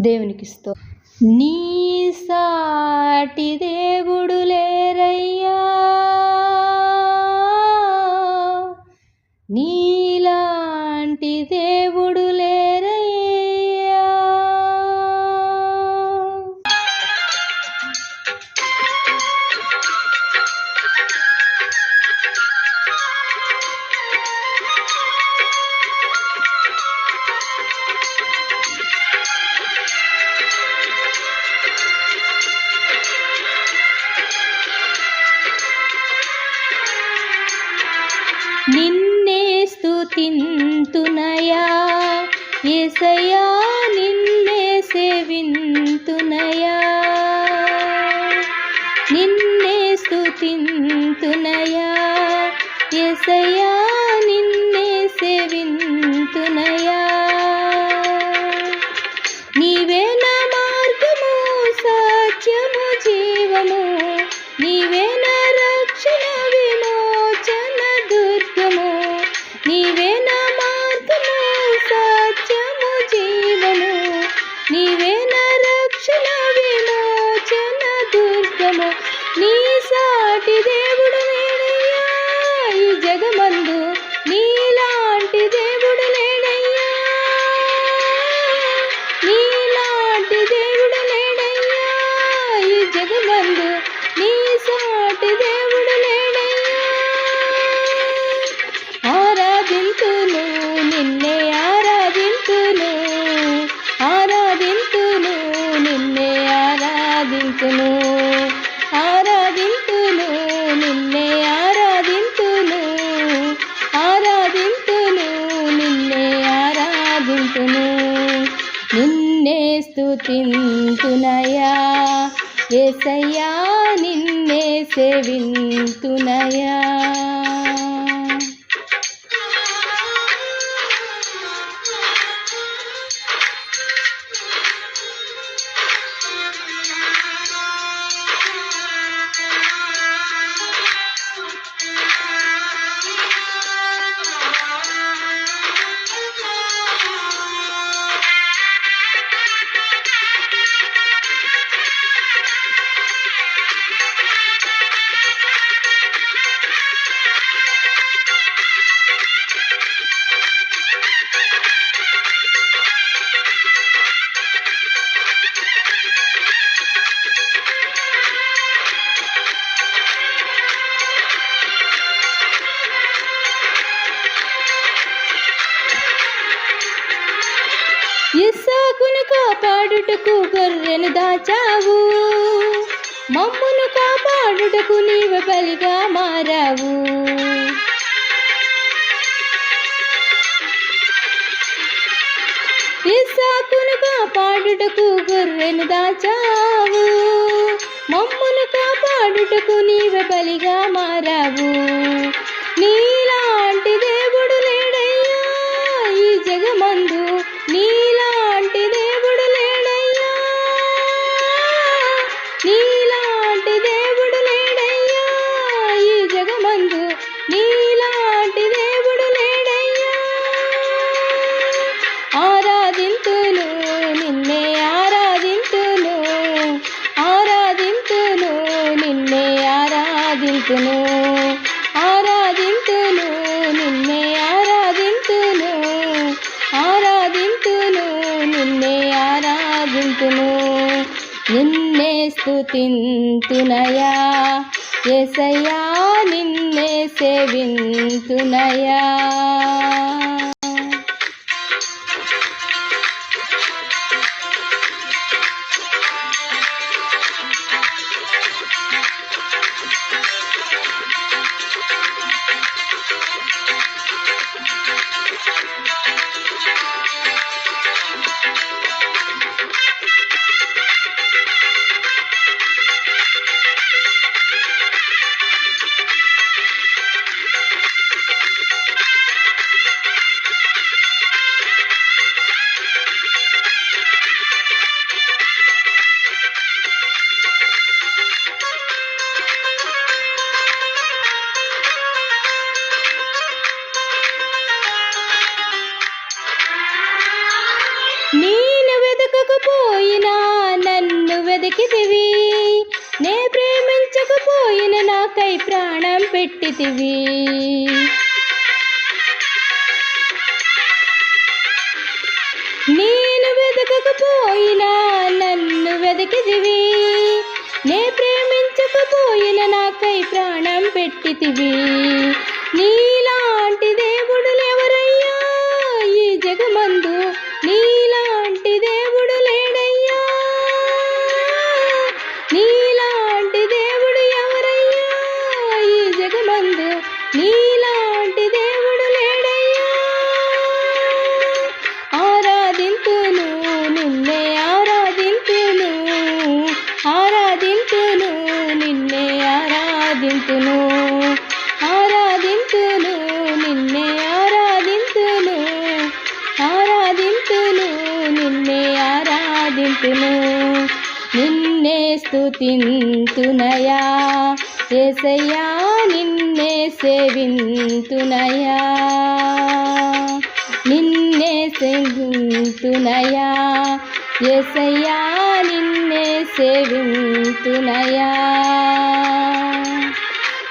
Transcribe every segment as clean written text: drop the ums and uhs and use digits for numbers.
దేవునికి నీ సాటి దేవుడు లేరయ్యా, నీలాంటి దేవుడు లేరయ్యా. నిన్నే స్తుతింతునయా యేసయ్యా, నిన్నే సేవింతునయా, నిన్నే స్తుతింతునయా యేసయ్యా, నిన్నే సేవింతునయా. నీవే నా మార్గము, సత్యము, జీవము, నీవే నా రక్షణ, విమోచన దుర్గము, నీవే నా మార్గము, సత్యము, జీవము, నీవే నా రక్షణ, విమోచన దుర్గము. నీ సాటి దేవుడు లేడయ్యా ఈ జగమందు, నీలాంటి దేవుడు లేడయ్యా, నీలాంటి దేవుడు లేడయ్యా ఈ జగమందు, నీ సాటి దేవుడు లేడయ్యా. ఆరాధింతును నిన్నే, ఆరాధింతును, ఆరాధింతును నిన్నే, ఆరాధింతును, ఆరాధింతును నిన్నే, ఆరాధింతును, ఆరాధింతును నిన్నే, ఆరాధింతును. నిన్నే స్తుతింతునయా యేసయ్యా, నిన్నే సేవింతునయా. ఇస్సాకును కాపాడుటకు గొర్రెను దాచావు, మమ్మును కాపాడుటకు నీవు బలిగా మారావు. ఇస్సాకును కాపాడుటకు గొర్రెను దాచావు, మమ్మును కాపాడుటకు నీవు బలిగా మారావు. నీలాంటి దేవుడు లేడయ్యా ఈ జగమందు, నీలాంటి దేవుడు లేడయ్యా, నీలాంటి దేవుడు లేడయ్యా ఈ జగమందు, నీలాంటి దేవుడు లేడయ్యా. ఆరాధింతును నిన్నే, ఆరాధింతును, ఆరాధింతును నిన్నే, ఆరాధింతును, ఆరాధింతును నిన్నే, ఆరాధింతును, ఆరాధింతును నిన్నే, ఆరాధింతును. నిన్నే స్తుతింతునయా యేసయ్యా, నిన్నే సేవింతునయా. నాకై ప్రాణం పెట్టితివి. నేను వెతకకపోయినా నన్ను వెతికితివి, నే ప్రేమించకపోయిన నాకై ప్రాణం పెట్టితివి. నీలాంటి దేవుడులెవరయ్యా ఈ జగమందు, నీలాంటి దేవుడు లేడయ్యా. నీలాంటి దేవుడు ఎవరయ్యా ఈ జగమందు, నీలాంటి దేవుడు లేడయ్యా. ఆరాధింతును నిన్నే ఆరాధింతును, ఆరాధింతును నిన్నే ఆరాధింతును, ఆరాధింతును నిన్నే ఆరాధింతును, ఆరాధింతును నిన్నే ఆరాధింతును. నిన్నే స్తుతింతునయా యేసయ్యా, నిన్నే సేవింతునయా, నిన్నే సేవింతునయా యేసయ్యా, నిన్నే సేవింతునయా.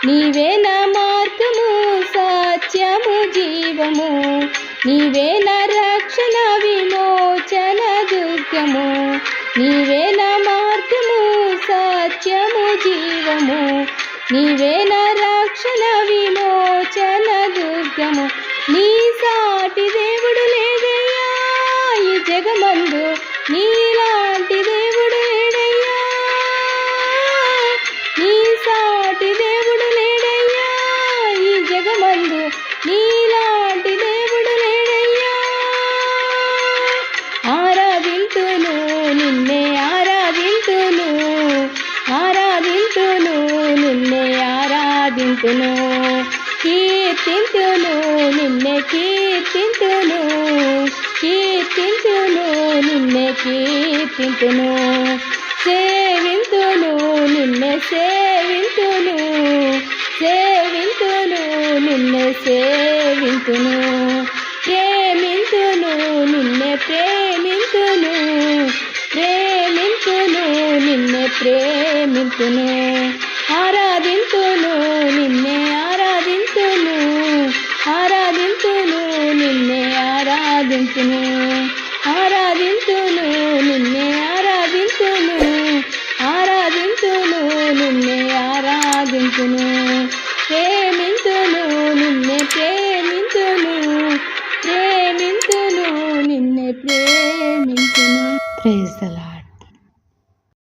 నీవే నా మార్గము సత్యము జీవము, నీవే నా రక్షణ విమోచన దుర్గము. నీవే నా మార్గము సత్యము జీవము, నీవే నా రక్షణ విమోచన దుర్గము. నీ సాటి దేవుడు లేదయ్యా ఈ జగమందు, నీలాంటి దేవుడు లేడయ్యా. నీ సాటి దేవుడు లేడయ్యా ఈ జగమందు, నీలాంటి దేవుడు లేడయ్యా. ఆరాధింతును నిన్నే ఆరాధింతును, ఆరాధింతును నిన్నే ఆరాధింతును, కీర్తింతును నిన్నే కీర్తింతును, కీర్తింతును నిన్నే కీర్తింతును. సేవింతును నిన్నే సేవింతును, సేవింతును నిన్నే సేవింతును. ప్రేమింతును నిన్నే ప్రేమింతును, ప్రేమింతును నిన్నే ప్రేమింతును. ఆరాధింతును నిన్నే